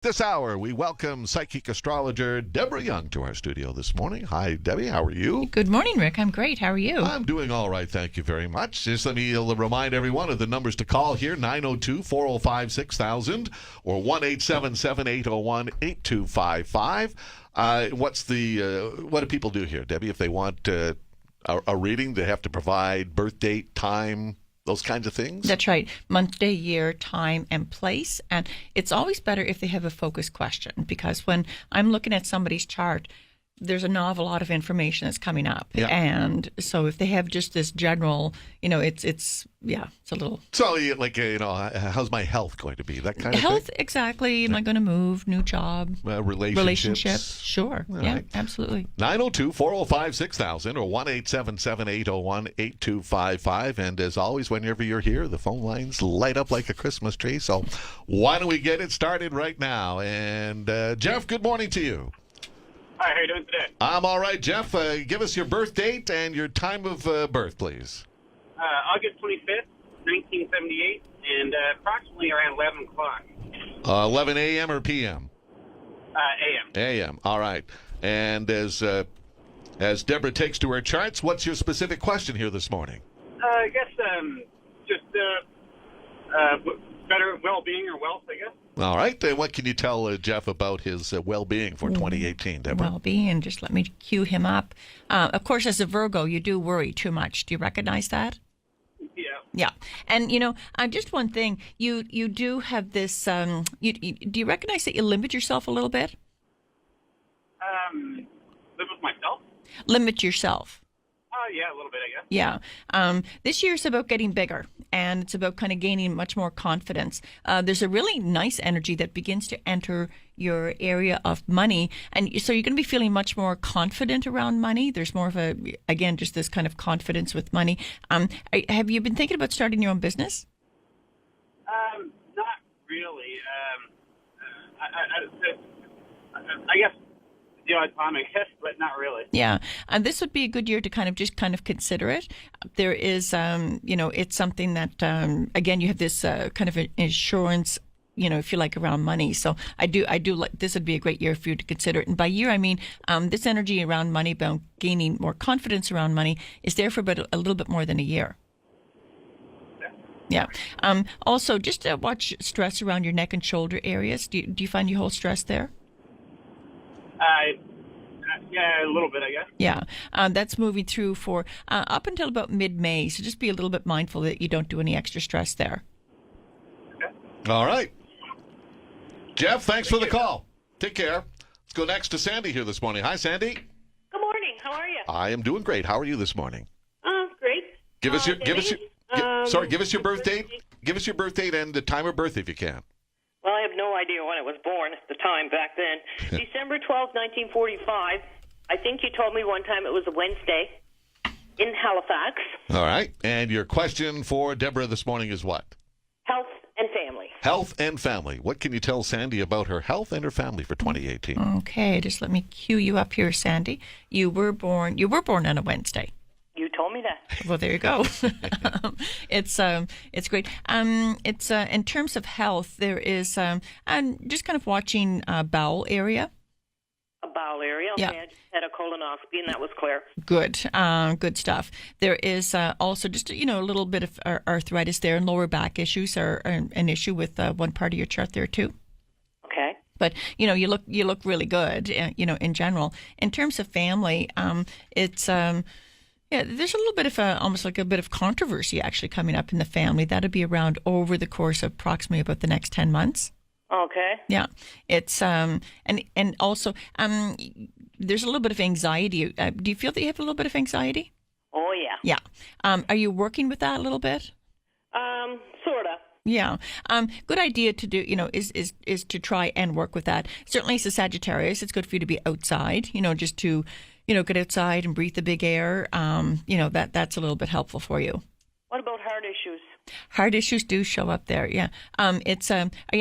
This hour, we welcome psychic astrologer Deborah Young to our studio this morning. Hi, Debbie. How are you? Good morning, Rick. I'm great. How are you? I'm doing all right. Thank you very much. Just let me remind everyone of the numbers to call here, 902-405-6000 or 1-877-801-8255. What do people do here, Debbie, if they want a reading? They have to provide birth date, time, those kinds of things? That's right. Month, day, year, time, and place. And it's always better if they have a focused question, because when I'm looking at somebody's chart, there's an awful lot of information that's coming up. Yeah. And so if they have just this general, it's a little... So, how's my health going to be? That kind of health, thing? exactly. Am I going to move? New job? Relationships? Sure. All yeah, right. absolutely. 902-405-6000 or 1-877-801-8255. And as always, whenever you're here, the phone lines light up like a Christmas tree. So why don't we get it started right now? And Jeff, good morning to you. Hi, how are you doing today? I'm all right, Jeff. Give us your birth date and your time of birth, please. August 25th, 1978, and approximately around 11 o'clock. 11 a.m. or p.m.? A.m. A.m. All right. And as Deborah takes to her charts, what's your specific question here this morning? I guess just better well-being or wealth, I guess. All right. Then what can you tell Jeff about his well-being for 2018, Deborah? Well-being, just let me cue him up. Of course, as a Virgo, you do worry too much. Do you recognize that? Yeah. Yeah. And, just one thing, you do have this, do you recognize that you limit yourself a little bit? Live with myself? Limit yourself. Yeah, a little bit, I guess. Yeah. This year is about getting bigger, and it's about kind of gaining much more confidence. There's a really nice energy that begins to enter your area of money, and so you're going to be feeling much more confident around money. There's more of just this kind of confidence with money. Have you been thinking about starting your own business? Not really. I guess the odd time, I guess, but not really. Yeah, and this would be a good year to kind of consider it. There is, it's something that, again, you have this kind of insurance, if you like, around money. So I do like, this would be a great year for you to consider it. And by year, I mean, this energy around money, about gaining more confidence around money, is there for about a little bit more than a year. Yeah. Also, just watch stress around your neck and shoulder areas. Do you find you hold stress there? Yeah, a little bit, I guess. Yeah, that's moving through for up until about mid-May, so just be a little bit mindful that you don't do any extra stress there. Okay. All right. Jeff, thanks for the call. Take care. Let's go next to Sandy here this morning. Hi, Sandy. Good morning. How are you? I am doing great. How are you this morning? Great. Give us your birth date. Give us your birth date and the time of birth if you can. Well, I have no idea when it was born, the time back then. December 12th, 1945. I think you told me one time it was a Wednesday in Halifax. All right. And your question for Deborah this morning is what? Health and family. Health and family. What can you tell Sandy about her health and her family for 2018? Okay, just let me cue you up here, Sandy. You were born on a Wednesday. You told me that. Well, there you go. It's great. It's in terms of health, there is and just kind of watching bowel area. A bowel area. Okay, Yeah. I just had a colonoscopy, and that was clear. Good, good stuff. There is also just a little bit of arthritis there, and lower back issues are an issue with one part of your chart there too. Okay. But you look really good. In general. In terms of family, it's. Yeah, there's a little bit of almost like a bit of controversy actually coming up in the family. That'll be around over the course of approximately about the next 10 months. Okay. Yeah, it's and also there's a little bit of anxiety. Do you feel that you have a little bit of anxiety? Oh yeah. Yeah. Are you working with that a little bit? Sorta. Yeah. Good idea to do, is to try and work with that. Certainly as a Sagittarius, it's good for you to be outside, just to, get outside and breathe the big air. That's a little bit helpful for you. What about heart issues? Heart issues do show up there, yeah. Are you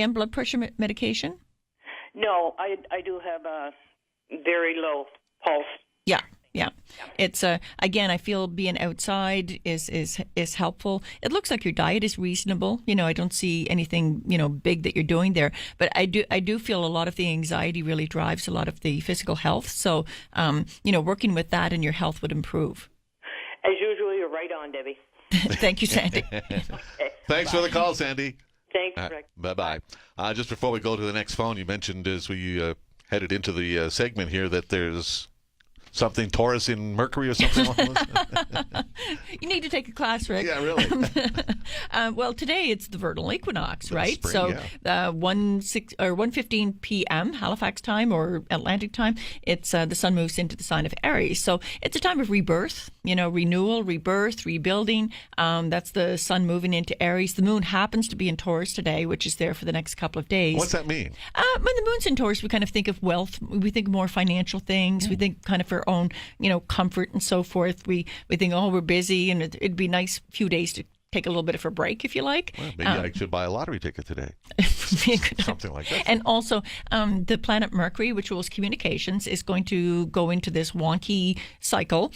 on blood pressure medication? No, I do have a very low pulse. Yeah. Yeah. It's again, I feel being outside is helpful. It looks like your diet is reasonable. I don't see anything, big that you're doing there. But I do feel a lot of the anxiety really drives a lot of the physical health. So, working with that and your health would improve. As usual, you're right on, Debbie. Thank you, Sandy. Thanks for the call, Sandy. Thanks, Rick. Bye-bye. Just before we go to the next phone, you mentioned as we headed into the segment here that there's something Taurus in Mercury or something along those. You need to take a class, Rick. Yeah, really. Well, today it's the vernal equinox, right? Spring, so 1:15 p.m. Halifax time or Atlantic time, it's the sun moves into the sign of Aries. So it's a time of rebirth, renewal, rebirth, rebuilding. That's the sun moving into Aries. The moon happens to be in Taurus today, which is there for the next couple of days. What's that mean? When the moon's in Taurus, we kind of think of wealth. We think more financial things. We think kind of our own, comfort and so forth. We think, we're busy, and it'd be nice few days to take a little bit of a break, if you like. Well, maybe I should buy a lottery ticket today. Something like that. And also, the planet Mercury, which rules communications, is going to go into this wonky cycle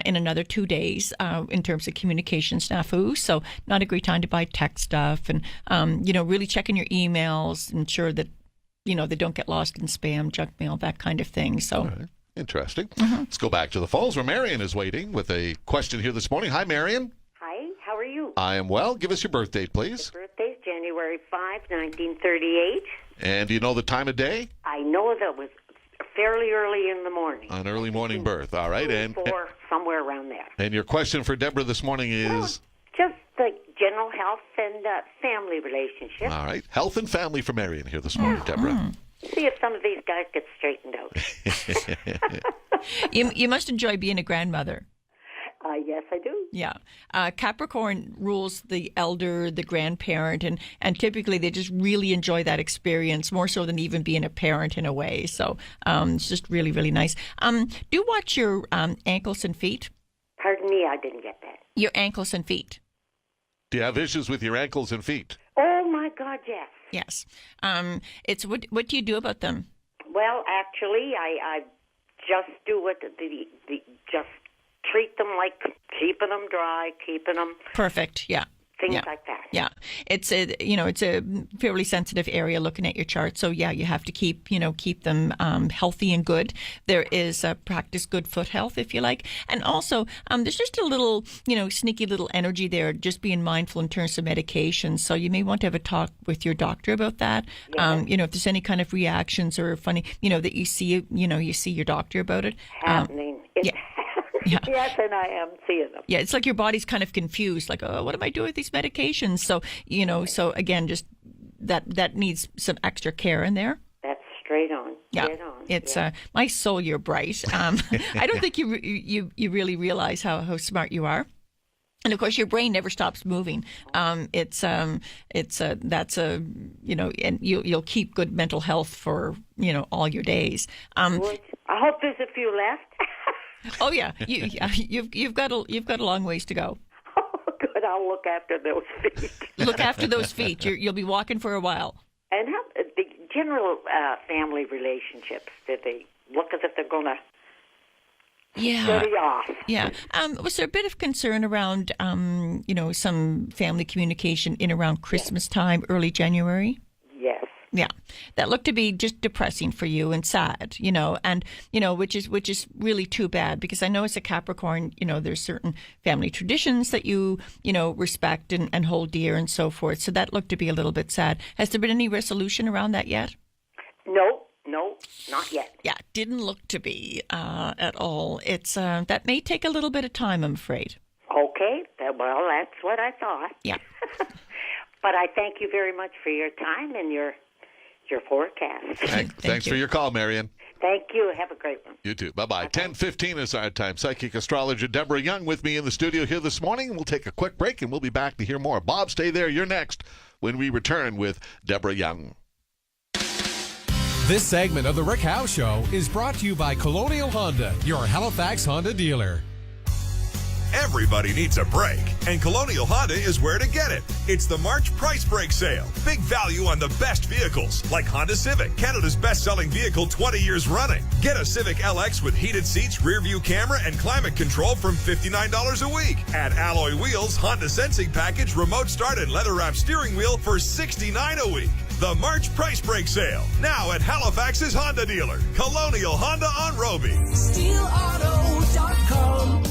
in another 2 days in terms of communication snafu. So not a great time to buy tech stuff, and really checking your emails, ensure that they don't get lost in spam, junk mail, that kind of thing. So. All right. Interesting. Let's go back to the phones where Marion is waiting with a question here this morning. Hi, Marion. Hi, how are you? I am well. Give us your birth date, please. My birthday's January 5, 1938. And do you know the time of day? I know that was fairly early in the morning. An early morning birth. All right. And somewhere around there. And your question for Deborah this morning is? Just the general health and family relationships. All right. Health and family for Marion here this morning, Deborah. See if some of these guys get straightened out. You must enjoy being a grandmother. Yes, I do. Yeah. Capricorn rules the elder, the grandparent, and typically they just really enjoy that experience, more so than even being a parent in a way. So it's just really, really nice. Do watch your ankles and feet. Pardon me, I didn't get that. Your ankles and feet. Do you have issues with your ankles and feet? Oh, my God, yes. Yes. It's what do you do about them? Well, actually, I just do what just treat them like keeping them dry, keeping them perfect. Yeah. things like that. Yeah, it's a fairly sensitive area looking at your chart. So yeah, you have to keep them healthy and good. There is practice good foot health, if you like, and also there's just a little sneaky little energy there. Just being mindful in terms of medication. So you may want to have a talk with your doctor about that. Yeah. If there's any kind of reactions or funny, that you see, you see your doctor about it. Happening. Yeah. Yeah. Yes, and I am seeing them. Yeah, it's like your body's kind of confused, like, oh, what am I doing with these medications? So, so again, just that needs some extra care in there. That's straight on. Yeah, Straight on. it's my soul. You're bright. I don't think you really realize how smart you are. And of course, your brain never stops moving. And you'll keep good mental health for all your days. Good. I hope there's a few left. Oh yeah, you've got a long ways to go. Oh, good. I'll look after those feet. Look after those feet. You'll be walking for a while. And how the general family relationships? Did they look as if they're going to steady off? Yeah. Was there a bit of concern around some family communication in around Christmas time, early January? Yes. Yeah, that looked to be just depressing for you and sad, and which is really too bad, because I know as a Capricorn, there's certain family traditions that you respect and hold dear and so forth. So that looked to be a little bit sad. Has there been any resolution around that yet? No, not yet. Yeah, didn't look to be at all. It's that may take a little bit of time, I'm afraid. Okay, well, that's what I thought. Yeah. But I thank you very much for your time and your forecast. Thanks for your call, Marion. Thank you. Have a great one. You too. Bye-bye. 10:15 is our time. Psychic astrologer Deborah Young with me in the studio here this morning. We'll take a quick break, and we'll be back to hear more. Bob, stay there. You're next when we return with Deborah Young. This segment of the Rick Howe Show is brought to you by Colonial Honda, your Halifax Honda dealer. Everybody needs a break, and Colonial Honda is where to get it. It's the March Price Break Sale. Big value on the best vehicles, like Honda Civic, Canada's best-selling vehicle 20 years running. Get a Civic LX with heated seats, rear-view camera, and climate control from $59 a week. Add alloy wheels, Honda Sensing package, remote start, and leather-wrapped steering wheel for $69 a week. The March Price Break Sale, now at Halifax's Honda dealer, Colonial Honda on Roby. SteelAuto.com.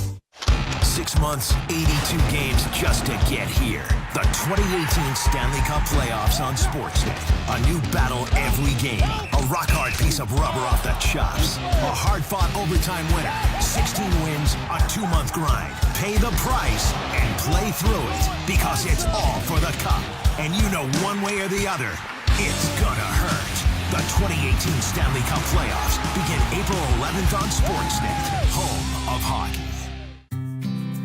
6 months, 82 games just to get here. The 2018 Stanley Cup Playoffs on Sportsnet. A new battle every game. A rock-hard piece of rubber off the chops. A hard-fought overtime winner. 16 wins, a 2-month grind. Pay the price and play through it, because it's all for the cup. And you know one way or the other, it's gonna hurt. The 2018 Stanley Cup Playoffs begin April 11th on Sportsnet, home of hockey.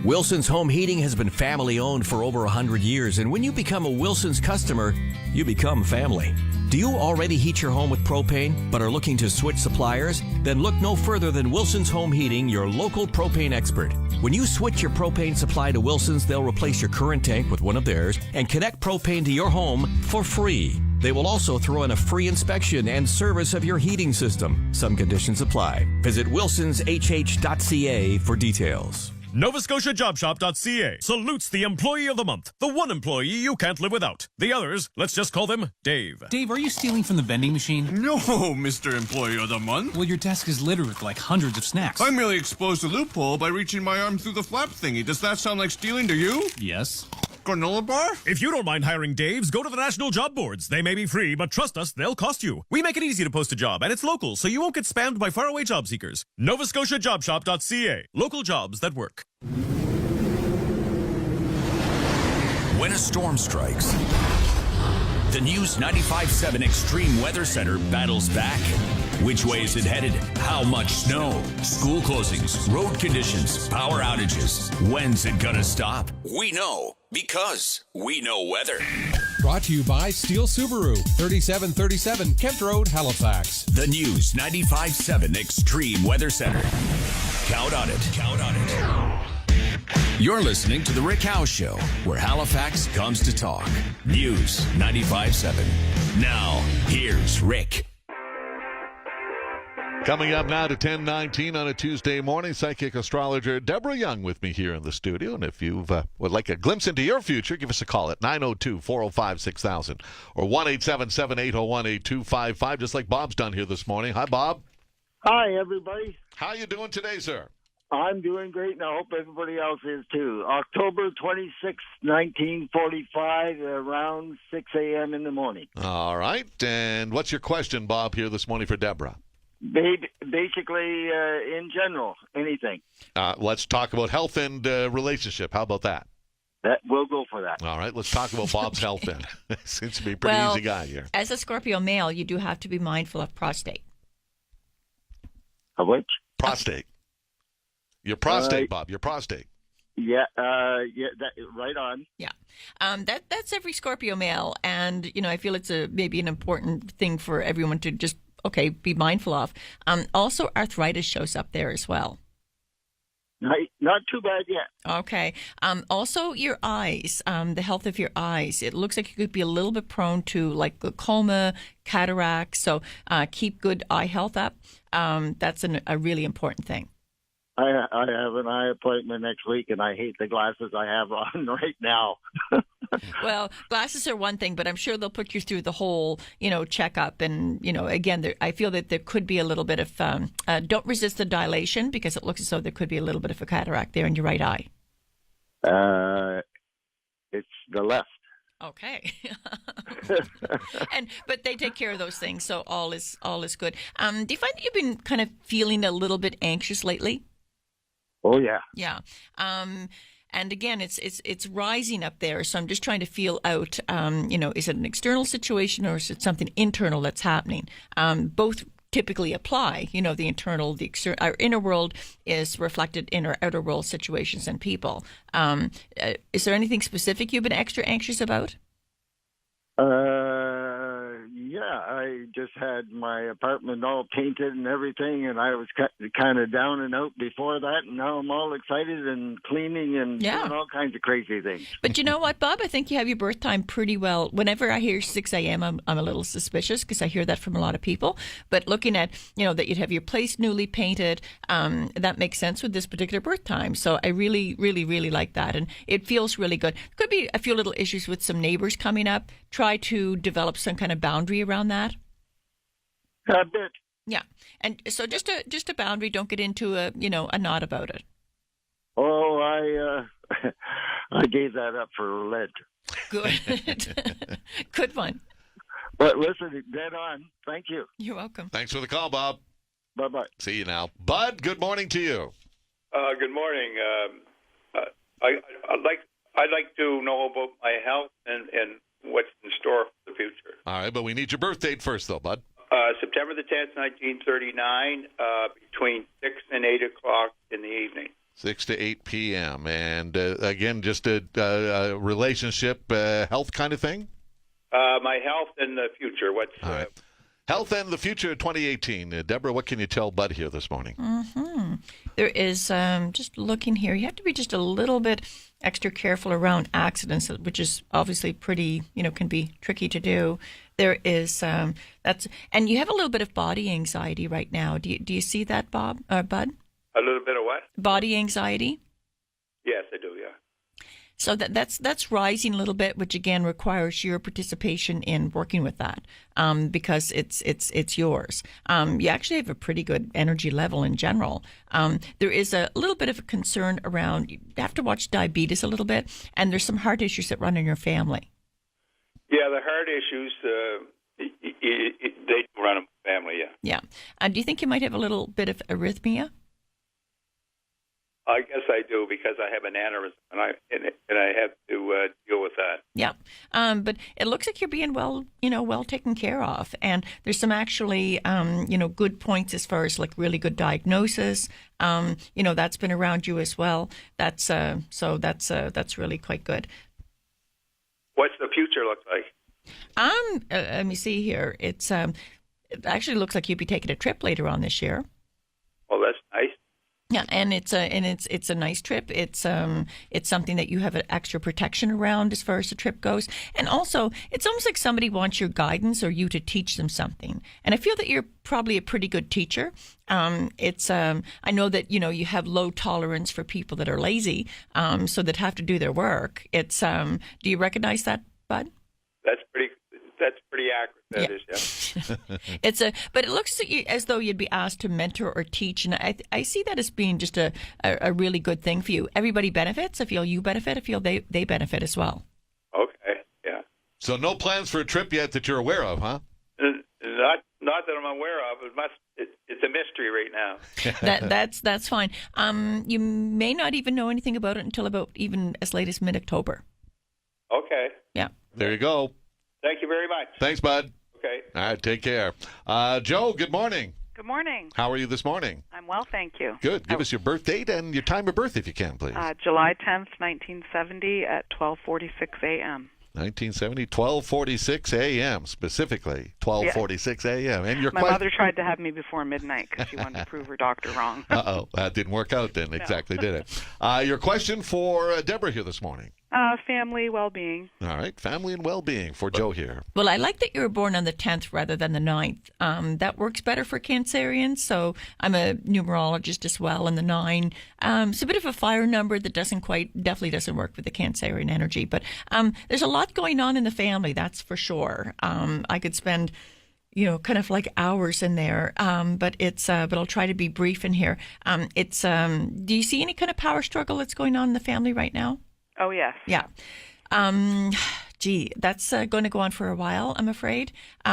Wilson's Home Heating has been family-owned for over 100 years, and when you become a Wilson's customer, you become family. Do you already heat your home with propane, but are looking to switch suppliers? Then look no further than Wilson's Home Heating, your local propane expert. When you switch your propane supply to Wilson's, they'll replace your current tank with one of theirs and connect propane to your home for free. They will also throw in a free inspection and service of your heating system. Some conditions apply. Visit wilsonshh.ca for details. NovaScotiaJobShop.ca salutes the Employee of the Month, the one employee you can't live without. The others, let's just call them Dave. Dave, are you stealing from the vending machine? No, Mr. Employee of the Month. Well, your desk is littered with like hundreds of snacks. I merely exposed a loophole by reaching my arm through the flap thingy. Does that sound like stealing to you? Yes. Granola bar? If you don't mind hiring Daves, go to the national job boards. They may be free, but trust us, they'll cost you. We make it easy to post a job, and it's local, so you won't get spammed by faraway job seekers. NovaScotiaJobShop.ca. Local jobs that work. When a storm strikes, the News 95.7 Extreme Weather Center battles back. Which way is it headed? How much snow? School closings, road conditions, power outages. When's it gonna stop? We know, because we know weather. Brought to you by Steel Subaru, 3737 Kent Road, Halifax. The News 95.7 Extreme Weather Center. Count on it. Count on it. You're listening to The Rick Howe Show, where Halifax comes to talk. News 95.7. Now, here's Rick. Coming up now to 10:19 on a Tuesday morning, psychic astrologer Deborah Young with me here in the studio. And if you would like a glimpse into your future, give us a call at 902-405-6000 or 1-877-801-8255, just like Bob's done here this morning. Hi, Bob. Hi, everybody. How you doing today, sir? I'm doing great, and I hope everybody else is too. October 26, 1945, around 6 a.m. in the morning. All right. And what's your question, Bob, here this morning for Deborah? Basically, in general, anything. Let's talk about health and relationship. How about that? We'll go for that. All right. Let's talk about Bob's health then. Seems to be a pretty easy guy here. As a Scorpio male, you do have to be mindful of prostate. Of which? Prostate. Your prostate, Bob. Your prostate. Yeah, right on. Yeah, that's every Scorpio male, and I feel it's maybe an important thing for everyone to just be mindful of. Also, arthritis shows up there as well. Not too bad yet. Okay. Also, your eyes, the health of your eyes. It looks like you could be a little bit prone to like glaucoma, cataracts. So keep good eye health up. That's a really important thing. I have an eye appointment next week, and I hate the glasses I have on right now. Well, glasses are one thing, but I'm sure they'll put you through the whole, checkup. And, again, I feel that there could be a little bit of, don't resist the dilation, because it looks as though there could be a little bit of a cataract there in your right eye. It's the left. Okay. But they take care of those things, so all is good. Do you find that you've been kind of feeling a little bit anxious lately? Oh, yeah. Yeah. And again, it's rising up there. So I'm just trying to feel out, is it an external situation or is it something internal that's happening? Both typically apply. The internal, our inner world is reflected in our outer world situations and people. Is there anything specific you've been extra anxious about? Yeah. I just had my apartment all painted and everything, and I was kind of down and out before that, and now I'm all excited and cleaning and doing all kinds of crazy things. But you know what, Bob? I think you have your birth time pretty well. Whenever I hear 6 a.m., I'm a little suspicious because I hear that from a lot of people. But looking at, that you'd have your place newly painted, that makes sense with this particular birth time. So I really, really, really like that. And it feels really good. Could be a few little issues with some neighbors coming up. Try to develop some kind of boundary around that. A bit. Yeah. And so just a boundary. Don't get into a knot about it. Oh, I gave that up for Lent. Good. Good one. But listen, dead on. Thank you. You're welcome. Thanks for the call, Bob. Bye-bye. See you now. Bud, good morning to you. Good morning. I'd like to know about my health and what's in store for the future. All right, but we need your birth date first, though, Bud. September the 10th, 1939, between 6 and 8 o'clock in the evening. 6 to 8 p.m. And again, just a relationship, health kind of thing? My health and the future. What's all right. Health and the future 2018. Deborah, what can you tell Bud here this morning? Mm-hmm. There is, just looking here, you have to be just a little bit extra careful around accidents, which is obviously pretty, can be tricky to do. There is, and you have a little bit of body anxiety right now. Do you see that, Bud? A little bit of what? Body anxiety? Yes, I do, yeah. So that's rising a little bit, which again requires your participation in working with that, because it's yours. You actually have a pretty good energy level in general. There is a little bit of a concern around, you have to watch diabetes a little bit, and there's some heart issues that run in your family. Yeah, the heart issues, they run in my family, yeah. Yeah. Do you think you might have a little bit of arrhythmia? I guess I do because I have an aneurysm and I have to deal with that. Yeah, but it looks like you're being well taken care of, and there's some actually good points as far as like really good diagnosis. That's been around you as well. That's really quite good. What's the future look like? Let me see here. It actually looks like you'd be taking a trip later on this year. Oh, that's nice. Yeah, and it's a nice trip. It's something that you have an extra protection around as far as the trip goes, and also it's almost like somebody wants your guidance or you to teach them something. And I feel that you're probably a pretty good teacher. I know that you have low tolerance for people that are lazy, so that have to do their work. Do you recognize that, Bud? That's pretty accurate. That is, yeah. But it looks as though you'd be asked to mentor or teach, and I see that as being just a really good thing for you. Everybody benefits. I feel you benefit. I feel they benefit as well. Okay, yeah. So no plans for a trip yet that you're aware of, huh? Not that I'm aware of. It's a mystery right now. That's fine. You may not even know anything about it until about even as late as mid-October. Okay. Yeah. There you go. Thank you very much. Thanks, Bud. Okay. All right, take care. Joe, good morning. Good morning. How are you this morning? I'm well, thank you. Good. Give us your birth date and your time of birth if you can, please. July 10th, 1970 at 12:46 a.m. 1970, 12:46 a.m. specifically, 12:46 a.m. And your My mother tried to have me before midnight because she wanted to prove her doctor wrong. Uh-oh, that didn't work out then. Exactly, did it? Your question for Deborah here this morning. Family well-being. All right, family and well-being for Joe here. Well, I like that you were born on the 10th rather than the 9th. That works better for Cancerians, so I'm a numerologist as well, and the 9. It's a bit of a fire number that definitely doesn't work with the Cancerian energy, but there's a lot going on in the family, that's for sure. I could spend kind of like hours in there, but I'll try to be brief in here. Do you see any kind of power struggle that's going on in the family right now? Oh, yes. Yeah. That's going to go on for a while, I'm afraid.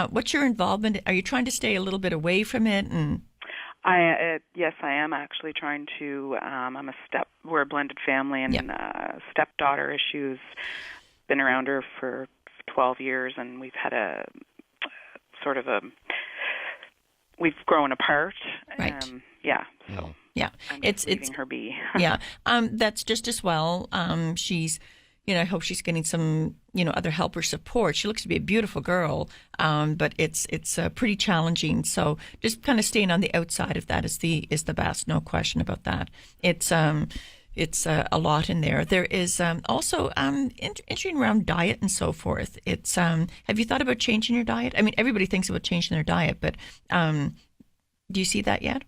What's your involvement? Are you trying to stay a little bit away from it? And yes, I am actually trying to. We're a blended family, and stepdaughter issues. Been around her for 12 years, and we've had we've grown apart. Right. So yeah, I'm just leaving her be. Yeah. That's just as well. She's I hope she's getting some, other help or support. She looks to be a beautiful girl, but it's pretty challenging. So just kind of staying on the outside of that is the best, no question about that. It's a lot in there. There is also interesting around diet and so forth. It's have you thought about changing your diet? I mean, everybody thinks about changing their diet, but do you see that yet?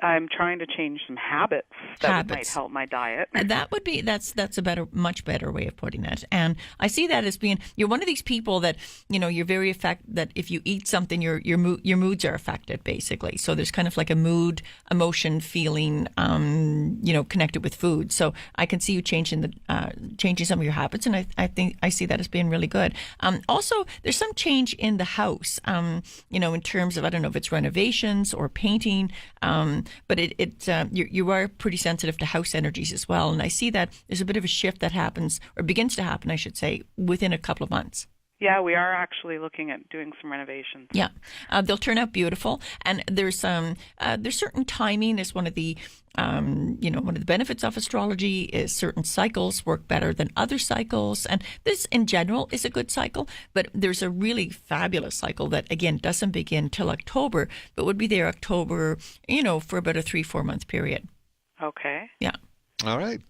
I'm trying to change some habits that might help my diet. That's a much better way of putting it. And I see that as being, you're one of these people that, you're very that if you eat something, your moods are affected, basically. So there's kind of like a mood, emotion, feeling, connected with food. So I can see you changing some of your habits, and I think I see that as being really good. Also, there's some change in the house, in terms of, I don't know if it's renovations or painting, but you are pretty sensitive to house energies as well. And I see that there's a bit of a shift that happens, or begins to happen, I should say, within a couple of months. Yeah, we are actually looking at doing some renovations. Yeah, they'll turn out beautiful. And there's certain timing. Is one of the one of the benefits of astrology is certain cycles work better than other cycles, and this in general is a good cycle. But there's a really fabulous cycle that again doesn't begin till October, but would be there October, for about a 3-4 month period. Okay. Yeah. All right.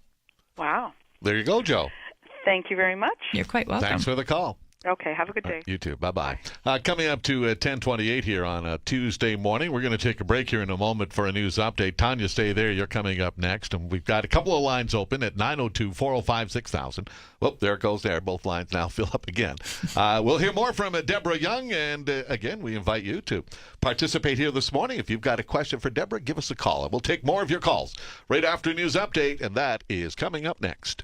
Wow. There you go, Joe. Thank you very much. You're quite welcome. Thanks for the call. Okay, have a good day. You too. Bye-bye. Coming up to 10:28 here on a Tuesday morning. We're going to take a break here in a moment for a news update. Tanya, stay there. You're coming up next. And we've got a couple of lines open at 902-405-6000. Well, there it goes there. Both lines now fill up again. We'll hear more from Deborah Young. And again, we invite you to participate here this morning. If you've got a question for Deborah, give us a call. And we'll take more of your calls right after news update. And that is coming up next.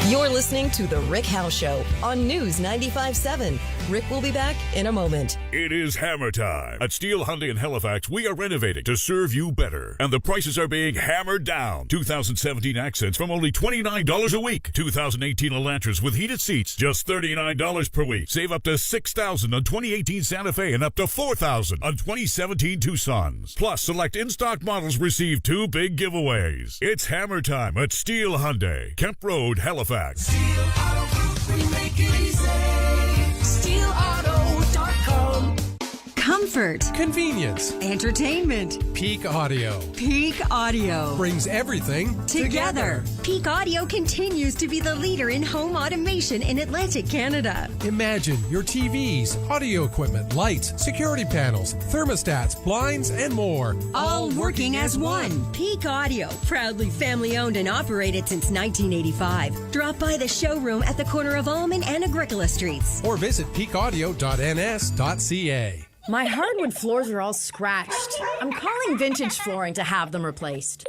You're listening to The Rick Howe Show on News 95.7. Rick will be back in a moment. It is hammer time. At Steel Hyundai in Halifax, we are renovating to serve you better. And the prices are being hammered down. 2017 Accents from only $29 a week. 2018 Elantras with heated seats, just $39 per week. Save up to $6,000 on 2018 Santa Fe and up to $4,000 on 2017 Tucsons. Plus, select in-stock models receive 2 big giveaways. It's hammer time at Steel Hyundai, Kemp Road, Halifax. Steel Auto Group, we make it easy. SteelAuto.com. Comfort. Convenience. Entertainment. Peak Audio. Peak Audio. Brings everything together. Peak Audio continues to be the leader in home automation in Atlantic Canada. Imagine your TVs, audio equipment, lights, security panels, thermostats, blinds, and more. All working as one. Peak Audio, proudly family owned and operated since 1985. Drop by the showroom at the corner of Almond and Agricola Streets. Or visit peakaudio.ns.ca. My hardwood floors are all scratched. I'm calling Vintage Flooring to have them replaced.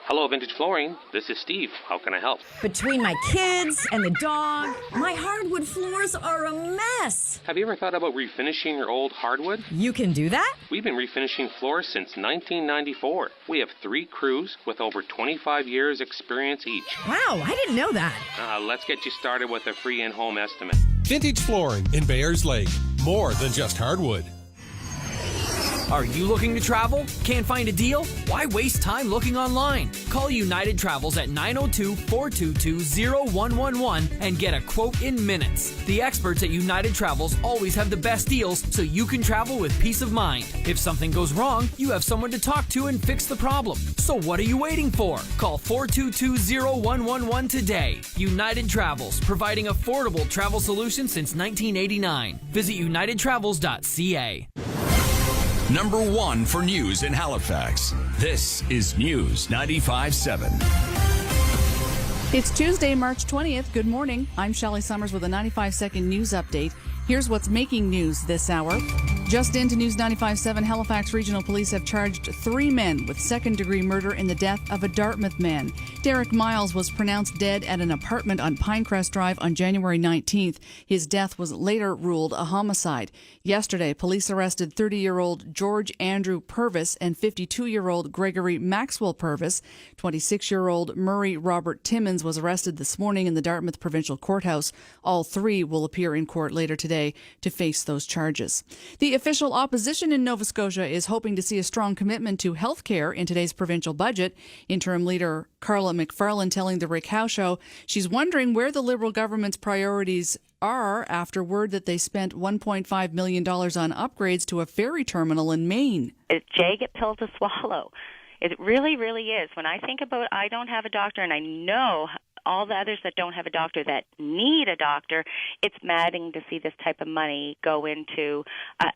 Hello, Vintage Flooring. This is Steve. How can I help? Between my kids and the dog, my hardwood floors are a mess. Have you ever thought about refinishing your old hardwood? You can do that? We've been refinishing floors since 1994. We have 3 crews with over 25 years experience each. Wow, I didn't know that. Let's get you started with a free in-home estimate. Vintage Flooring in Bayers Lake. More than just hardwood. Are you looking to travel? Can't find a deal? Why waste time looking online? Call United Travels at 902-422-0111 and get a quote in minutes. The experts at United Travels always have the best deals so you can travel with peace of mind. If something goes wrong, you have someone to talk to and fix the problem. So what are you waiting for? Call 422-0111 today. United Travels, providing affordable travel solutions since 1989. Visit unitedtravels.ca. Number 1 for news in Halifax. This is News 95.7. It's Tuesday, March 20th. Good morning. I'm Shelley Summers with a 95-second news update. Here's what's making news this hour. Just into News 95.7, Halifax Regional Police have charged 3 men with second-degree murder in the death of a Dartmouth man. Derek Miles was pronounced dead at an apartment on Pinecrest Drive on January 19th. His death was later ruled a homicide. Yesterday, police arrested 30-year-old George Andrew Purvis and 52-year-old Gregory Maxwell Purvis. 26-year-old Murray Robert Timmons was arrested this morning in the Dartmouth Provincial Courthouse. All 3 will appear in court later today to face those charges. The official opposition in Nova Scotia is hoping to see a strong commitment to health care in today's provincial budget. Interim leader Carla McFarlane telling the Rick Howe Show she's wondering where the Liberal government's priorities are after word that they spent $1.5 million on upgrades to a ferry terminal in Maine. It's a jagged pill to swallow. It really, really is. When I think about I don't have a doctor, and I know all the others that don't have a doctor that need a doctor, it's maddening to see this type of money go into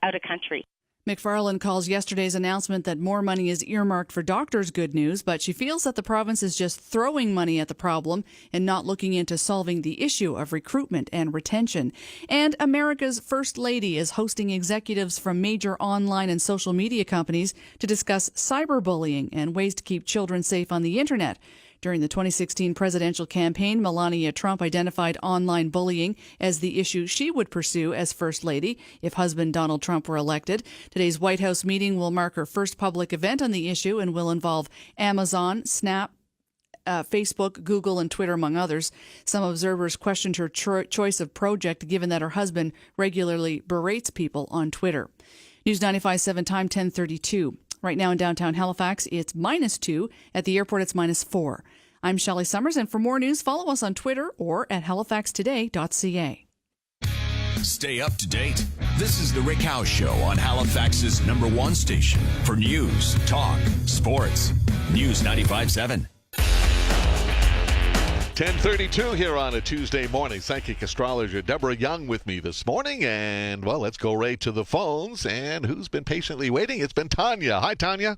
out of country. McFarlane calls yesterday's announcement that more money is earmarked for doctors good news, but she feels that the province is just throwing money at the problem and not looking into solving the issue of recruitment and retention. And America's First Lady is hosting executives from major online and social media companies to discuss cyberbullying and ways to keep children safe on the internet. During the 2016 presidential campaign, Melania Trump identified online bullying as the issue she would pursue as First Lady if husband Donald Trump were elected. Today's White House meeting will mark her first public event on the issue and will involve Amazon, Snap, Facebook, Google, and Twitter, among others. Some observers questioned her choice of project given that her husband regularly berates people on Twitter. News 95.7 time, 10:32. Right now in downtown Halifax, it's -2. At the airport, it's -4. I'm Shelley Summers, and for more news, follow us on Twitter or at halifaxtoday.ca. Stay up to date. This is the Rick Howe Show on Halifax's #1 station for news, talk, sports. News 95.7. 10:32 here on a Tuesday morning. Psychic astrologer Deborah Young with me this morning. And, well, let's go right to the phones. And who's been patiently waiting? It's been Tanya. Hi, Tanya.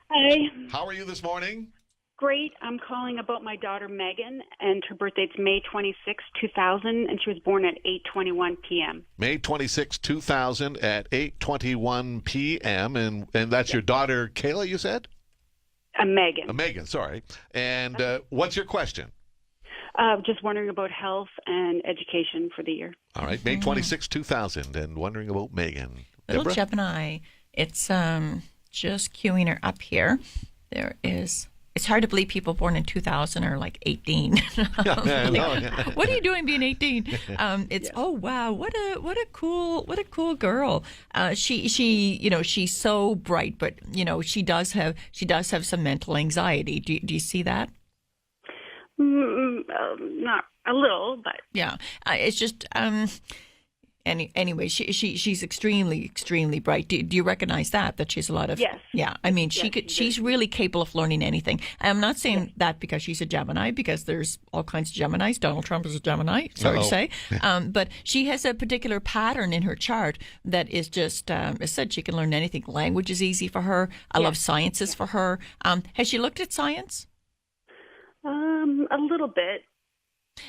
Hi. How are you this morning? Great. I'm calling about my daughter Megan, and her birthday's May 26, 2000, and she was born at 8:21 p.m. May 26, 2000 at 8:21 p.m. And that's your daughter, Kayla, you said? Megan. Megan, sorry. And what's your question? Just wondering about health and education for the year. All right, May 26, 2000, and wondering about Megan. Little Deborah? Gemini. It's just queuing her up here. It's hard to believe people born in 2000 are like 18. What are you doing being 18? Oh wow, what a cool girl. She's so bright, but she does have some mental anxiety. Do you see that? Not a little, but yeah, it's just anyway. She's extremely bright. Do you recognize that she's a lot of? Yes. Yeah, I mean she's really capable of learning anything. I'm not saying that because she's a Gemini, because there's all kinds of Geminis. Donald Trump is a Gemini. Sorry to say, but she has a particular pattern in her chart that is just. As said, she can learn anything. Language is easy for her. I love sciences for her. Has she looked at science? A little bit.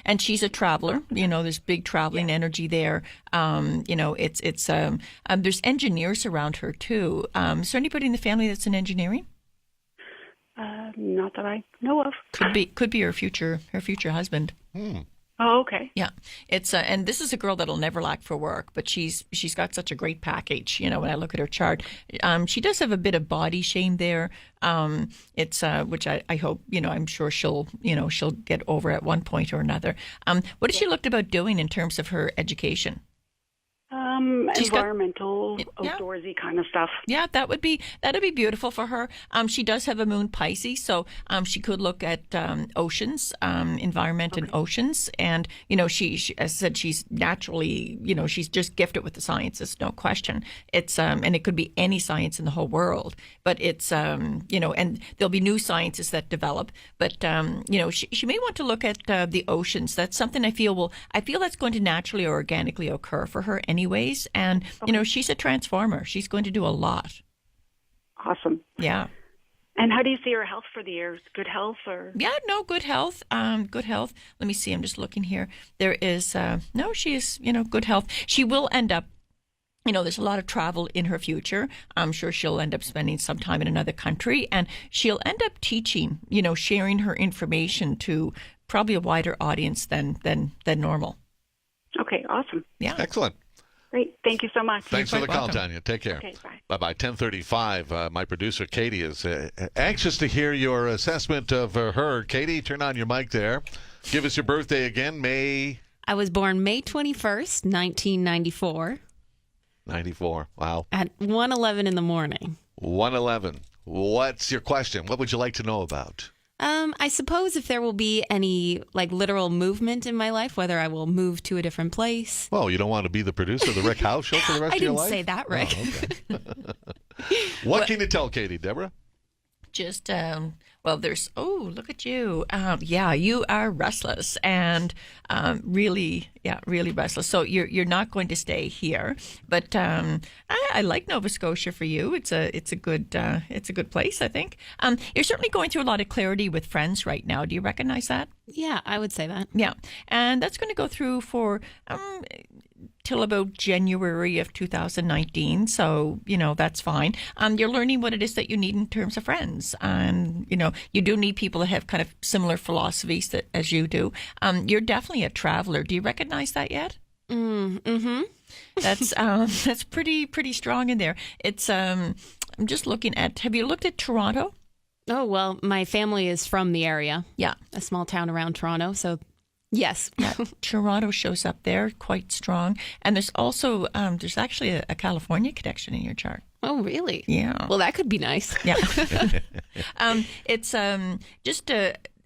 And she's a traveler. There's big traveling energy there. There's engineers around her too. Is there anybody in the family that's in engineering? Not that I know of. Could be her future husband. Oh, okay. Yeah, it's and this is a girl that'll never lack for work, but she's got such a great package. When I look at her chart, she does have a bit of body shame there. It's which I hope I'm sure she'll get over at one point or another. What has she looked about doing in terms of her education? Environmental, outdoorsy kind of stuff. Yeah, that'd be beautiful for her. She does have a moon Pisces, so she could look at oceans, environment and oceans. And she as I said, she's naturally, she's just gifted with the sciences, no question. It's and it could be any science in the whole world, but it's and there'll be new sciences that develop. But she may want to look at the oceans. That's something I feel that's going to naturally or organically occur for her anyways. And she's a transformer. She's going to do a lot. Awesome. Yeah. And how do you see her health for the year? Good health or? Yeah, no, good health. Good health. Let me see. I'm just looking here. There is she is good health. She will end up. There's a lot of travel in her future. I'm sure she'll end up spending some time in another country, and she'll end up teaching. Sharing her information to probably a wider audience than normal. Okay. Awesome. Yeah. Excellent. Great. Thank you so much. Thanks for the call, Tanya. Take care. Okay, bye. Bye-bye. 10:35. My producer, Katie, is anxious to hear your assessment of her. Katie, turn on your mic there. Give us your birthday again, May. I was born May 21st, 1994. 94. Wow. At 1:11 in the morning. 1:11. What's your question? What would you like to know about? I suppose if there will be any literal movement in my life, whether I will move to a different place. Well, you don't want to be the producer of the Rick Howe Show for the rest of your life? I didn't say that, Rick. Oh, okay. What can you tell Katie, Deborah? Just, there's, look at you. Yeah, you are restless and really restless. So you're not going to stay here. But I like Nova Scotia for you. It's a good place, I think. You're certainly going through a lot of clarity with friends right now. Do you recognize that? Yeah, I would say that. Yeah, and that's going to go through for till about January of 2019. So, that's fine. You're learning what it is that you need in terms of friends. You do need people that have kind of similar philosophies as you do. You're definitely a traveler. Do you recognize that yet? Mm-hmm. That's pretty strong in there. It's, I'm just looking at, have you looked at Toronto? Oh, well, my family is from the area. Yeah. A small town around Toronto, so yes. Yeah, Toronto shows up there quite strong. And there's also, there's actually a California connection in your chart. Oh, really? Yeah. Well, that could be nice. Yeah. It's just,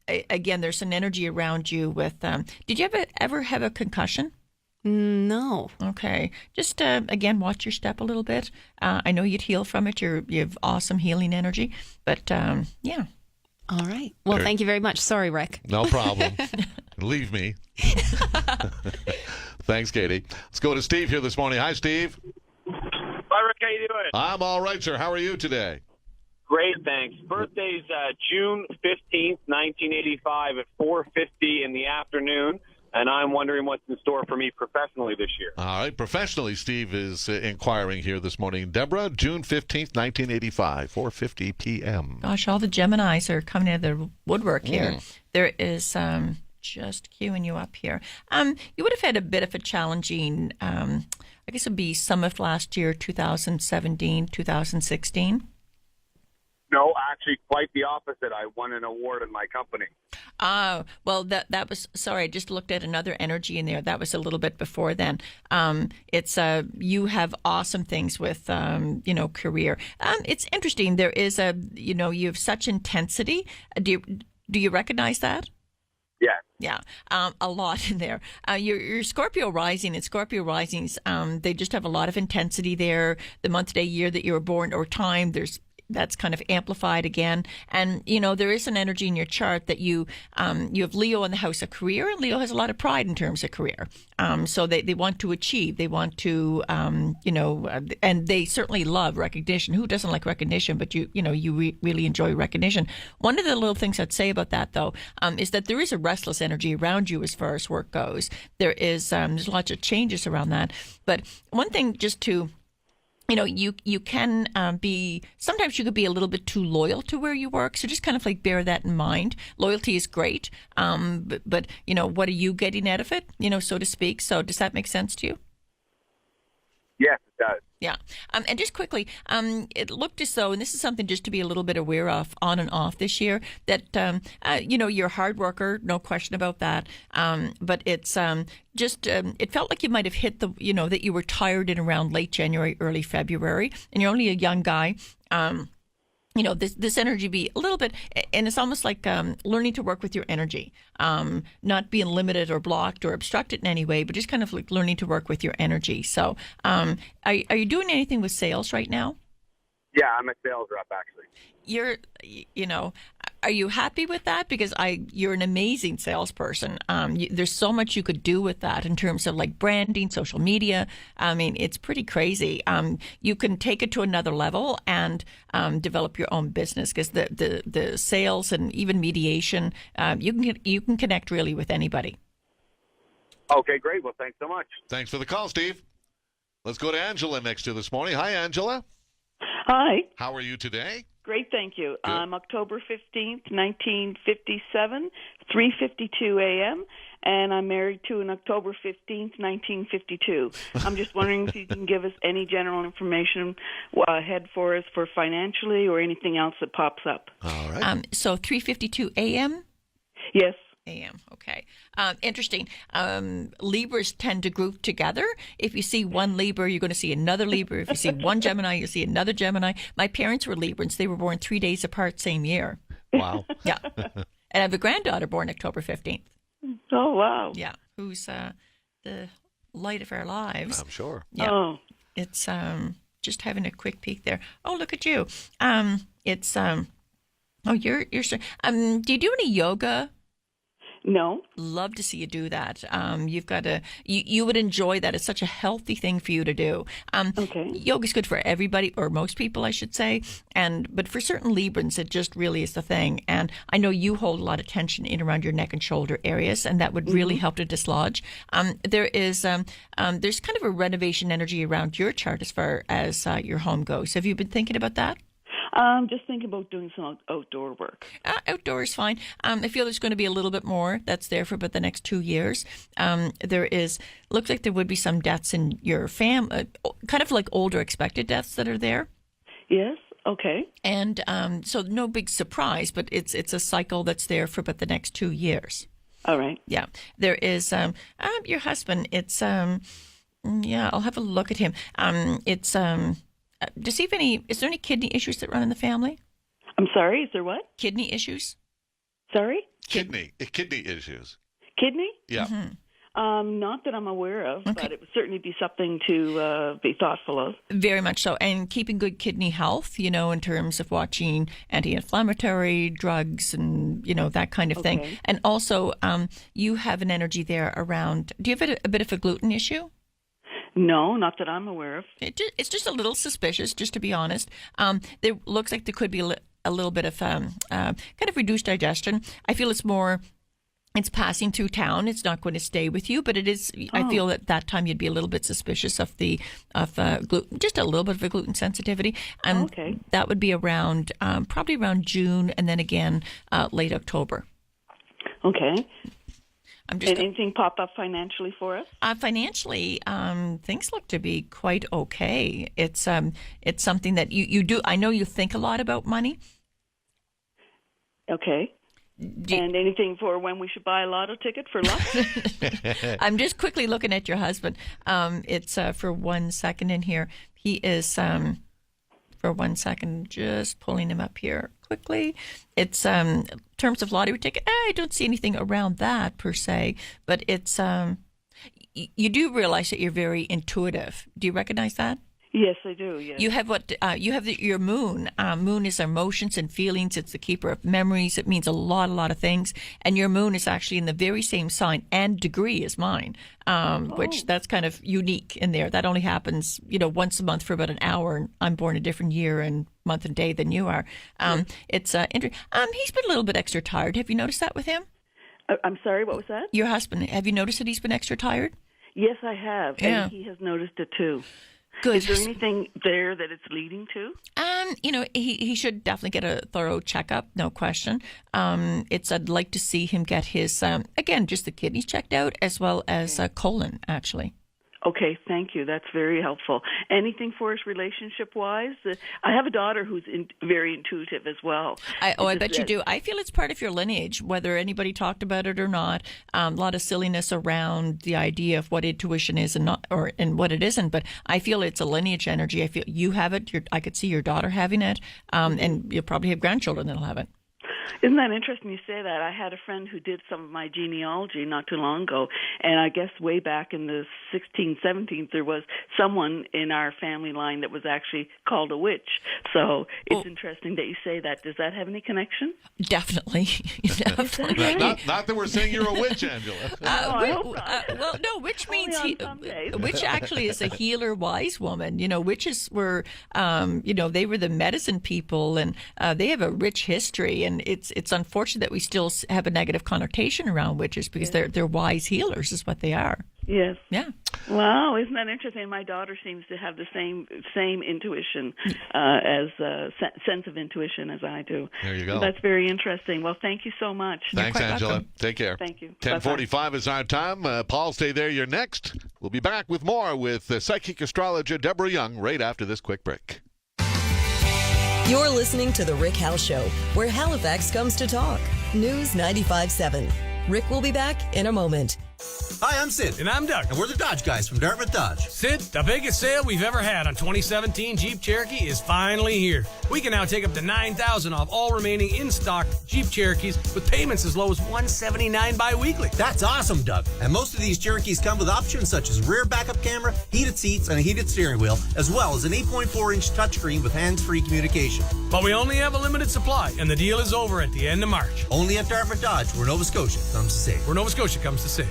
again, there's an energy around you with, did you ever have a concussion? No. Okay. Just, again, watch your step a little bit. I know you'd heal from it. You have awesome healing energy. But, yeah. All right. Well, thank you very much. Sorry, Rick. No problem. Leave me. Thanks, Katie. Let's go to Steve here this morning. Hi, Steve. Hi, Rick. How you doing? I'm all right, sir. How are you today? Great, thanks. Birthday's June 15th, 1985 at 4:50 in the afternoon, and I'm wondering what's in store for me professionally this year. All right. Professionally, Steve is inquiring here this morning. Deborah, June 15th, 1985, 4:50 p.m. Gosh, all the Geminis are coming out of the woodwork here. There is just queuing you up here. You would have had a bit of a challenging, I guess it would be some of last year, 2017, 2016. No, actually, quite the opposite. I won an award in my company. Well, that was, sorry, I just looked at another energy in there. That was a little bit before then. It's, you have awesome things with, career. It's interesting. There is you have such intensity. Do you recognize that? Yeah. Yeah, a lot in there. Your Scorpio Rising and Scorpio Risings, they just have a lot of intensity there. The month, day, year that you were born or time, that's kind of amplified again. And, there is an energy in your chart that you have Leo in the house of career, and Leo has a lot of pride in terms of career. So they want to achieve, they want to, and they certainly love recognition. Who doesn't like recognition? But you really enjoy recognition. One of the little things I'd say about that, though, is that there is a restless energy around you as far as work goes. There's lots of changes around that. But one thing just to, you can be, sometimes you could be a little bit too loyal to where you work. So just kind of bear that in mind. Loyalty is great. But what are you getting out of it, so to speak? So does that make sense to you? Yes, it does. Yeah. And just quickly, it looked as though, and this is something just to be a little bit aware of on and off this year, that, you're a hard worker, no question about that. But it's it felt like you might have hit that you were tired in around late January, early February, and you're only a young guy. This energy be a little bit, and it's almost like learning to work with your energy, not being limited or blocked or obstructed in any way, but just kind of like learning to work with your energy. So are you doing anything with sales right now? Yeah, I'm a sales rep, actually. Are you happy with that? Because you're an amazing salesperson. There's so much you could do with that in terms of branding, social media. I mean, it's pretty crazy. You can take it to another level and develop your own business, because the sales and even mediation, you can connect really with anybody. Okay, great. Well, thanks so much. Thanks for the call, Steve. Let's go to Angela next to this morning. Hi, Angela. Hi. How are you today? Great, thank you. I'm October 15th, 1957, 3:52 a.m., and I'm married to an October 15th, 1952. I'm just wondering if you can give us any general information ahead for us for financially or anything else that pops up. All right. So 3:52 a.m.? Yes. a.m. Okay. Interesting. Libras tend to group together. If you see one Libra, you're going to see another Libra. If you see one Gemini, you'll see another Gemini. My parents were Librans. They were born 3 days apart, same year. Wow. Yeah. And I have a granddaughter born October 15th. Oh, wow. Yeah. Who's the light of our lives. I'm sure. Yeah. Oh. It's just having a quick peek there. Oh, look at you. It's oh, you're do you do any yoga? No. Love to see you do that. You've got you would enjoy that. It's such a healthy thing for you to do. Okay. Yoga's good for everybody, or most people, I should say. But for certain Librans, it just really is the thing. And I know you hold a lot of tension in around your neck and shoulder areas, and that would really help to dislodge. There's kind of a renovation energy around your chart as far as your home goes. Have you been thinking about that? Just thinking about doing some outdoor work. Outdoor is fine. I feel there's going to be a little bit more that's there for about the next 2 years. Looks like there would be some deaths in your family, kind of like older expected deaths that are there. Yes. Okay. And so no big surprise, but it's a cycle that's there for about the next 2 years. All right. Yeah. There is your husband. It's I'll have a look at him. Is there any kidney issues that run in the family? I'm sorry, is there what? Kidney issues? Sorry? Kidney issues. Kidney? Yeah. Mm-hmm. Not that I'm aware of, but it would certainly be something to be thoughtful of. Very much so. And keeping good kidney health, in terms of watching anti-inflammatory drugs and, that kind of thing. And also, you have an energy there around, do you have a bit of a gluten issue? No, not that I'm aware of. It's just a little suspicious, just to be honest. There looks like there could be a little bit of kind of reduced digestion. I feel it's passing through town. It's not going to stay with you, but it is. I feel at that time you'd be a little bit suspicious of gluten, just a little bit of a gluten sensitivity. Okay. That would be around probably around June, and then again late October. Okay. Anything pop up financially for us? Financially, things look to be quite okay. It's something that you do. I know you think a lot about money. Okay. And anything for when we should buy a lotto ticket for luck? I'm just quickly looking at your husband. It's for 1 second in here. He is for 1 second, just pulling him up here quickly. It's in terms of lottery ticket. I don't see anything around that per se, but it's you do realize that you're very intuitive. Do you recognize that? Yes, I do. Yes. You have your moon. Moon is emotions and feelings. It's the keeper of memories. It means a lot of things. And your moon is actually in the very same sign and degree as mine, which that's kind of unique in there. That only happens, once a month for about an hour. And I'm born a different year and month and day than you are. It's he's been a little bit extra tired. Have you noticed that with him? I'm sorry. What was that? Your husband. Have you noticed that he's been extra tired? Yes, I have. Yeah. And he has noticed it too. Good. Is there anything there that it's leading to? He should definitely get a thorough checkup, no question. I'd like to see him get his, again, just the kidneys checked out as well as colon, actually. Okay, thank you. That's very helpful. Anything for us relationship-wise? I have a daughter who's very intuitive as well. I bet you do. I feel it's part of your lineage, whether anybody talked about it or not. A lot of silliness around the idea of what intuition is and what it isn't. But I feel it's a lineage energy. I feel you have it. I could see your daughter having it, and you'll probably have grandchildren that'll have it. Isn't that interesting you say that? I had a friend who did some of my genealogy not too long ago, and I guess way back in the 16th, 17th, there was someone in our family line that was actually called a witch. So it's interesting that you say that. Does that have any connection? Definitely. Definitely. Not that we're saying you're a witch, Angela. I hope not. Well, no, witch means witch actually is a healer, wise woman. Witches were, they were the medicine people, and they have a rich history, and it's unfortunate that we still have a negative connotation around witches because they're wise healers is what they are. Yes. Yeah. Wow, isn't that interesting? My daughter seems to have the same intuition as sense of intuition as I do. There you go. That's very interesting. Well, thank you so much. Thanks, Angela. Welcome. Take care. Thank you. 10:45 is our time. Paul, stay there. You're next. We'll be back with more with psychic astrologer Deborah Young right after this quick break. You're listening to The Rick Howe Show, where Halifax comes to talk. News 95.7. Rick will be back in a moment. Hi, I'm Sid. And I'm Doug. And we're the Dodge guys from Dartmouth Dodge. Sid, the biggest sale we've ever had on 2017 Jeep Cherokee is finally here. We can now take up to $9,000 off all remaining in-stock Jeep Cherokees with payments as low as $179 bi-weekly. That's awesome, Doug. And most of these Cherokees come with options such as rear backup camera, heated seats, and a heated steering wheel, as well as an 8.4-inch touchscreen with hands-free communication. But we only have a limited supply, and the deal is over at the end of March. Only at Dartmouth Dodge, where Nova Scotia comes to save. Where Nova Scotia comes to save.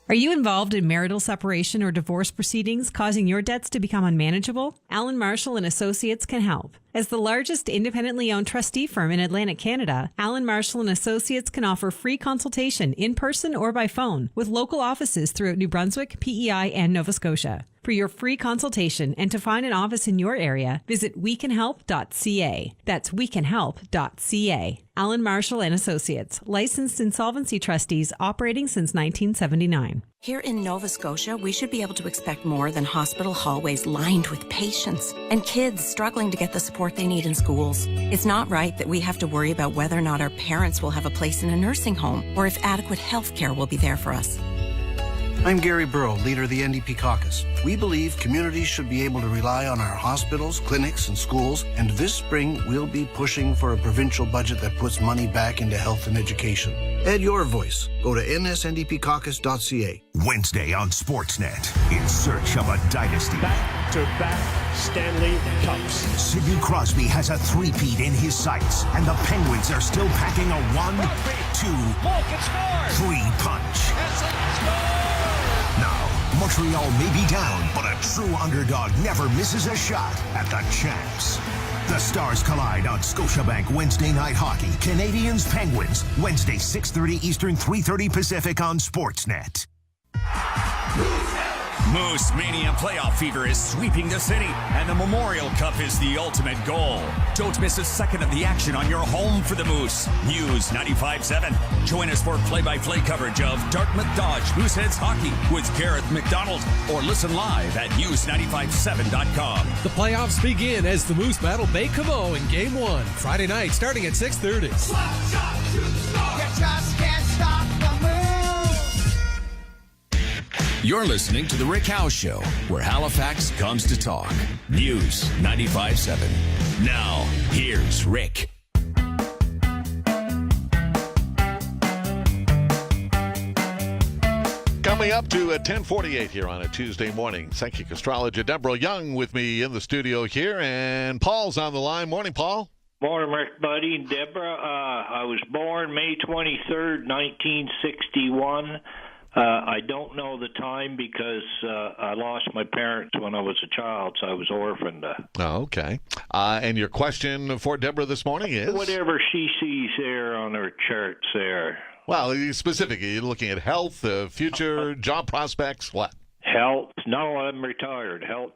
Are you involved in marital separation or divorce proceedings causing your debts to become unmanageable? Allen Marshall and Associates can help. As the largest independently owned trustee firm in Atlantic Canada, Allen Marshall and Associates can offer free consultation in person or by phone with local offices throughout New Brunswick, PEI, and Nova Scotia. For your free consultation and to find an office in your area, visit wecanhelp.ca. That's wecanhelp.ca. Allen Marshall and Associates, licensed insolvency trustees operating since 1979. Here in Nova Scotia, we should be able to expect more than hospital hallways lined with patients and kids struggling to get the support they need in schools. It's not right that we have to worry about whether or not our parents will have a place in a nursing home or if adequate health care will be there for us. I'm Gary Burrow, leader of the NDP caucus. We believe communities should be able to rely on our hospitals, clinics, and schools, and this spring we'll be pushing for a provincial budget that puts money back into health and education. Add your voice. Go to nsndpcaucus.ca. Wednesday on Sportsnet, in search of a dynasty. Back-to-back Stanley Cups. Sidney Crosby has a three-peat in his sights, and the Penguins are still packing a 1, 2, 3 punch. Now, Montreal may be down, but a true underdog never misses a shot at the champs. The Stars collide on Scotiabank Wednesday Night Hockey. Canadians Penguins, Wednesday 6:30 Eastern, 3:30 Pacific on Sportsnet. Moose Mania playoff fever is sweeping the city, and the Memorial Cup is the ultimate goal. Don't miss a second of the action on your home for the Moose. News 95.7. Join us for play-by-play coverage of Dartmouth Dodge Mooseheads Hockey with Gareth McDonald, or listen live at news957.com. The playoffs begin as the Moose battle Baie-Comeau in Game 1, Friday night starting at 6:30. You just can't stop the move. You're listening to The Rick Howe Show, where Halifax comes to talk. News 95.7. Now, here's Rick. Coming up to 10:48 here on a Tuesday morning. Psychic Astrologer Deborah Young with me in the studio here, and Paul's on the line. Morning, Paul. Morning, Rick, buddy. Deborah, I was born May 23rd, 1961. I don't know the time because I lost my parents when I was a child, so I was orphaned. Oh, okay. And your question for Deborah this morning is? Whatever she sees there on her charts there. Well, specifically, you're looking at health, future, job prospects, what? Health. No, I'm retired. Health,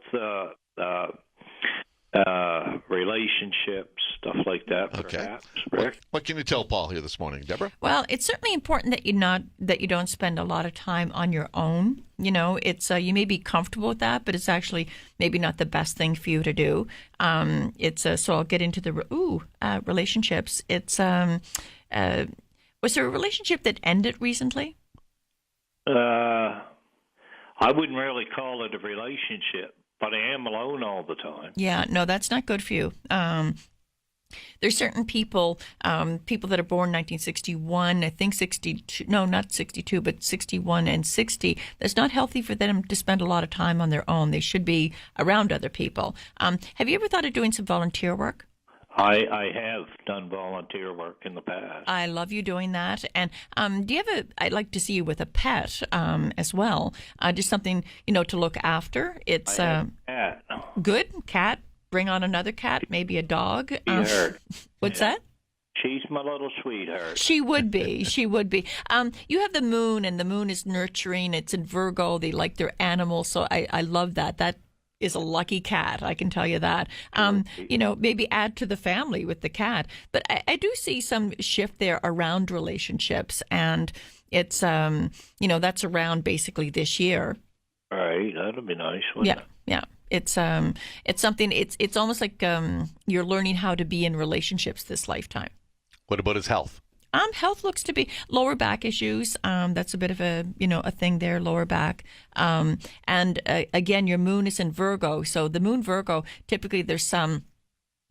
relationships, stuff like that. Okay. Perhaps, Rick. What can you tell Paul here this morning, Deborah? Well, it's certainly important that you don't spend a lot of time on your own. You know, it's you may be comfortable with that, but it's actually maybe not the best thing for you to do. So I'll get into the relationships. It's was there a relationship that ended recently? I wouldn't really call it a relationship, but I am alone all the time. Yeah, no, that's not good for you. There's certain people that are born 1961, I think 62, no, not 62, but 61 and 60. That's not healthy for them to spend a lot of time on their own. They should be around other people. Have you ever thought of doing some volunteer work? I have done volunteer work in the past. I love you doing that. And do you have I'd like to see you with a pet as well. Just something, to look after. It's I have a cat. Good. Cat. Bring on another cat, maybe a dog. Sweetheart. What's that? She's my little sweetheart. She would be. She would be. You have the moon, and the moon is nurturing. It's in Virgo. They like their animals. So I love that. That is a lucky cat, I can tell you that. Maybe add to the family with the cat. But I do see some shift there around relationships, and it's that's around basically this year. All right, that'd be nice. Wouldn't it? Yeah. It's something. It's almost like you're learning how to be in relationships this lifetime. What about his health? Health looks to be lower back issues. That's a bit of a thing there, lower back. And again, your moon is in Virgo. So the moon Virgo, typically there's some,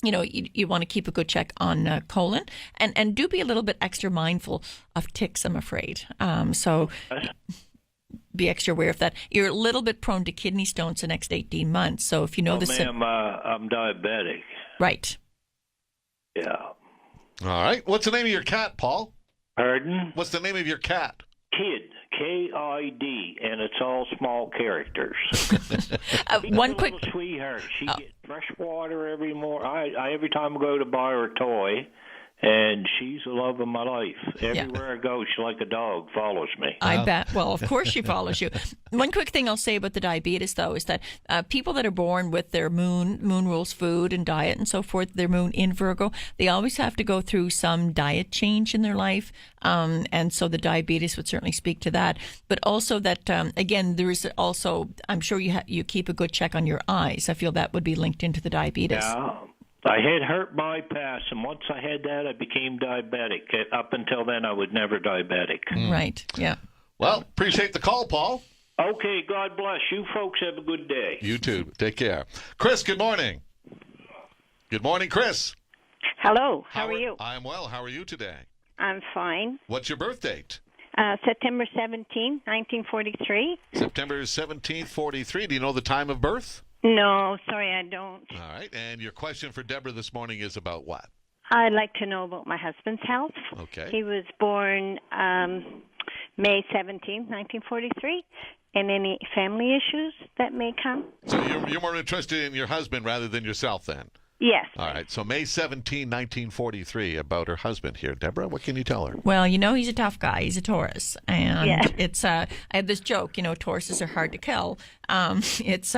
you want to keep a good check on colon and do be a little bit extra mindful of ticks, I'm afraid. So be extra aware of that. You're a little bit prone to kidney stones the next 18 months. So if you know ma'am, I'm diabetic. Right. Yeah. All right. What's the name of your cat, Paul? Pardon? What's the name of your cat? Kid, K-I-D, and it's all small characters. One quick sweetheart. She gets fresh water every morning. I every time I go to buy her a toy, and she's the love of my life. Everywhere I go, she like a dog follows me. I bet. Well, of course she follows you. One quick thing I'll say about the diabetes, though, is that people that are born with their moon rules food and diet and so forth, their moon in Virgo, they always have to go through some diet change in their life. And so the diabetes would certainly speak to that. But also that, again, there is also, I'm sure you keep a good check on your eyes. I feel that would be linked into the diabetes. Yeah. I had heart bypass, and once I had that, I became diabetic. Up until then, I was never diabetic. Right, yeah. Well, appreciate the call, Paul. Okay, God bless. You folks have a good day. You too. Take care. Chris, good morning. Good morning, Chris. Hello. How are you? I'm well. How are you today? I'm fine. What's your birth date? September 17, 1943. September 17th, 43. Do you know the time of birth? No, sorry, I don't. All right. And your question for Deborah this morning is about what? I'd like to know about my husband's health. Okay. He was born May 17, 1943. And any family issues that may come? So you're more interested in your husband rather than yourself then? Yes. All right. So May 17, 1943, about her husband here. Deborah, what can you tell her? Well, he's a tough guy. He's a Taurus. And it's, I have this joke, Tauruses are hard to kill. It's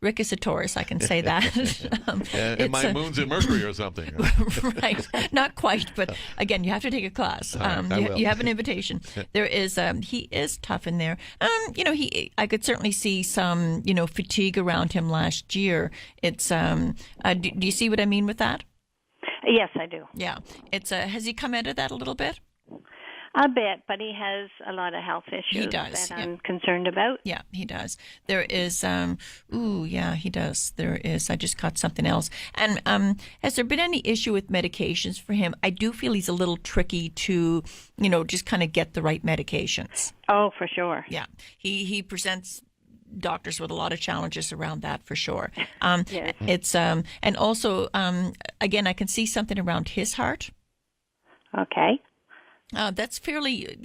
Rick is a Taurus, I can say that. And my moon's in Mercury or something. Right. Not quite, but again, you have to take a class. You have an invitation. There is, he is tough in there. I could certainly see some, fatigue around him last year. It's, do you see what I mean with that? Yes, I do. Yeah. It's, has he come out of that a little bit? A bit, but he has a lot of health issues that I'm concerned about. Yeah, he does. There is, he does. There is. I just caught something else. And has there been any issue with medications for him? I do feel he's a little tricky to, just kind of get the right medications. Oh, for sure. Yeah. He presents doctors with a lot of challenges around that for sure. Yes. It's, and also, again, I can see something around his heart. Okay. That's fairly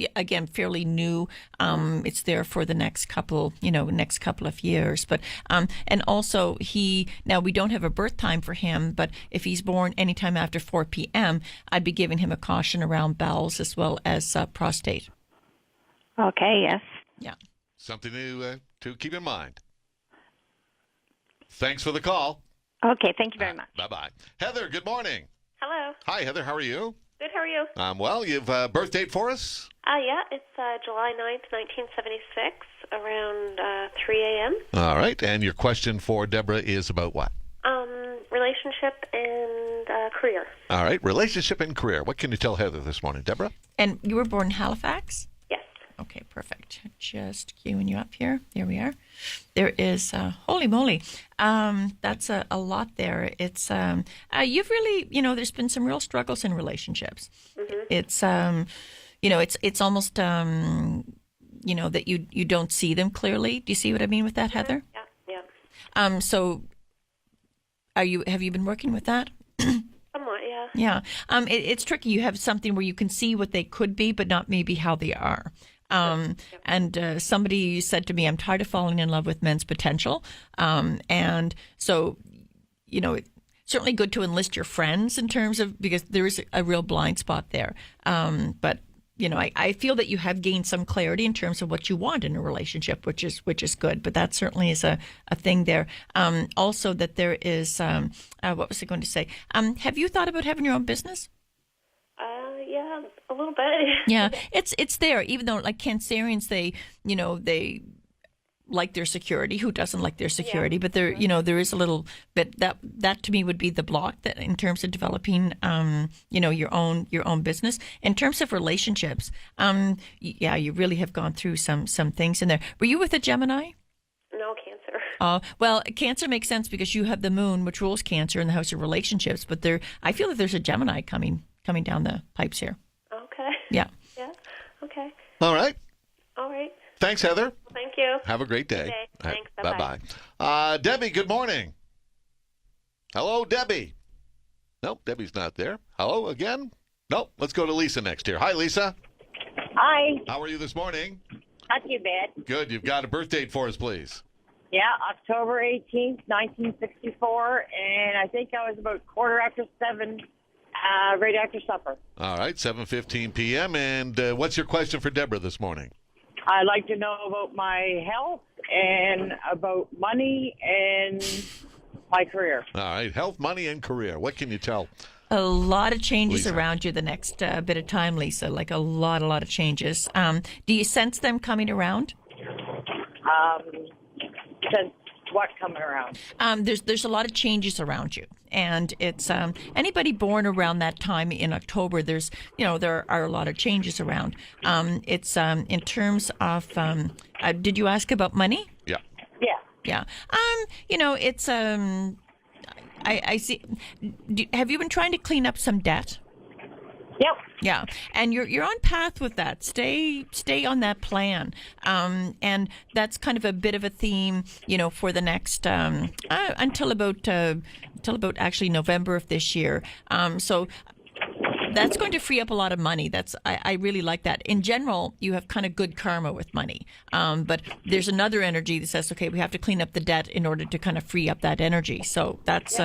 new. It's there for the next couple of years. But and also now we don't have a birth time for him, but if he's born anytime after 4 p.m., I'd be giving him a caution around bowels as well as prostate. Okay. Yes. Yeah. Something to keep in mind. Thanks for the call. Okay. Thank you very much. Bye-bye. Heather, good morning. Hello. Hi, Heather. How are you? Good, how are you? Well, you've a birth date for us? Yeah, it's July 9th, 1976, around 3 a.m. All right, and your question for Deborah is about what? Relationship and career. All right, relationship and career. What can you tell Heather this morning, Deborah? And you were born in Halifax? Yes. Okay, perfect. Just queuing you up here. There we are. There is, holy moly, that's a lot there. It's, you've really, there's been some real struggles in relationships. Mm-hmm. It's, it's almost, that you don't see them clearly. Do you see what I mean with that, Heather? Yeah. So have you been working with that? Somewhat, yeah. Yeah. It's tricky. You have something where you can see what they could be, but not maybe how they are. And somebody said to me, I'm tired of falling in love with men's potential. And so, it's certainly good to enlist your friends in terms of, because there is a real blind spot there. But, I feel that you have gained some clarity in terms of what you want in a relationship, which is good. But that certainly is a thing there. Also that there is, what was I going to say? Have you thought about having your own business? Yeah, a little bit. Yeah, it's there. Even though like Cancerians, they like their security. Who doesn't like their security? But there, you know, there is a little bit that to me would be the block that in terms of developing, you know, your own business. In terms of relationships, yeah, you really have gone through some things in there. Were you with a Gemini? No, Cancer. Well, Cancer makes sense because you have the moon, which rules Cancer in the house of relationships. But I feel that there's a Gemini coming down the pipes here. Okay. Yeah. Yeah. Okay. All right. All right. Thanks, Heather. Well, thank you. Have a great day. Good day. Thanks. Bye-bye. Debbie, good morning. Hello, Debbie. Nope, Debbie's not there. Hello again? Nope. Let's go to Lisa next here. Hi, Lisa. Hi. How are you this morning? Not too bad. Good. You've got a birth date for us, please. Yeah, October 18th, 1964, and I think I was about 7:15, right after supper. All right, 7:15 p.m. And what's your question for Deborah this morning? I'd like to know about my health and about money and my career. All right, health, money, and career. What can you tell? A lot of changes Lisa. around you the next bit of time, Lisa. Like a lot of changes. Do you sense them coming around? Since what coming around? There's a lot of changes around you, and it's anybody born around that time in October. There are a lot of changes around. It's in terms of. Did you ask about money? Yeah. Yeah. Yeah. It's I see. Have you been trying to clean up some debt? Yep. Yeah, and you're on path with that. Stay on that plan, and that's kind of a bit of a theme, for the next until about actually November of this year. So that's going to free up a lot of money. I really like that. In general, you have kind of good karma with money, but there's another energy that says, okay, we have to clean up the debt in order to kind of free up that energy. So that's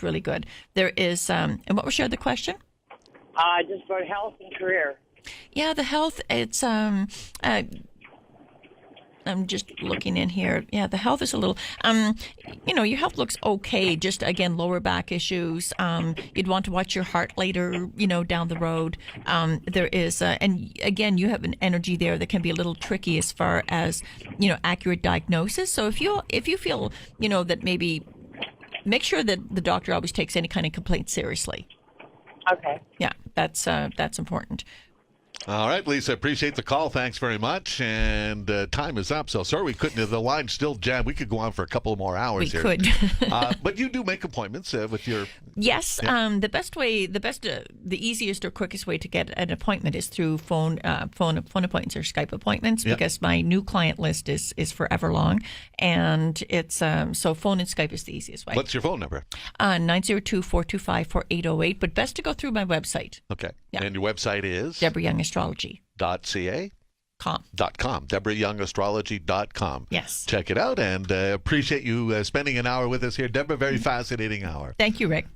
really good. There is, and what was your other question? Just about health and career. Yeah, the health, it's, I'm just looking in here. Yeah, the health is a little, your health looks okay. Just, again, lower back issues. You'd want to watch your heart later, down the road. There is, and again, you have an energy there that can be a little tricky as far as, accurate diagnosis. So if you feel, that maybe make sure that the doctor always takes any kind of complaint seriously. Okay. Yeah, that's important. All right, Lisa, appreciate the call. Thanks very much. And time is up. So sorry we couldn't. The line's still jammed. We could go on for a couple more hours here. We could. But you do make appointments with your... Yes. Yeah. The easiest or quickest way to get an appointment is through phone appointments or Skype appointments, because my new client list is forever long. And it's so phone and Skype is the easiest way. What's your phone number? 902-425-4808. But best to go through my website. Okay. Yeah. And your website is? DeborahYoungAstrology.ca. .com. DeborahYoungAstrology.com. Yes. Check it out, and appreciate you spending an hour with us here. Deborah, very fascinating hour. Thank you, Rick.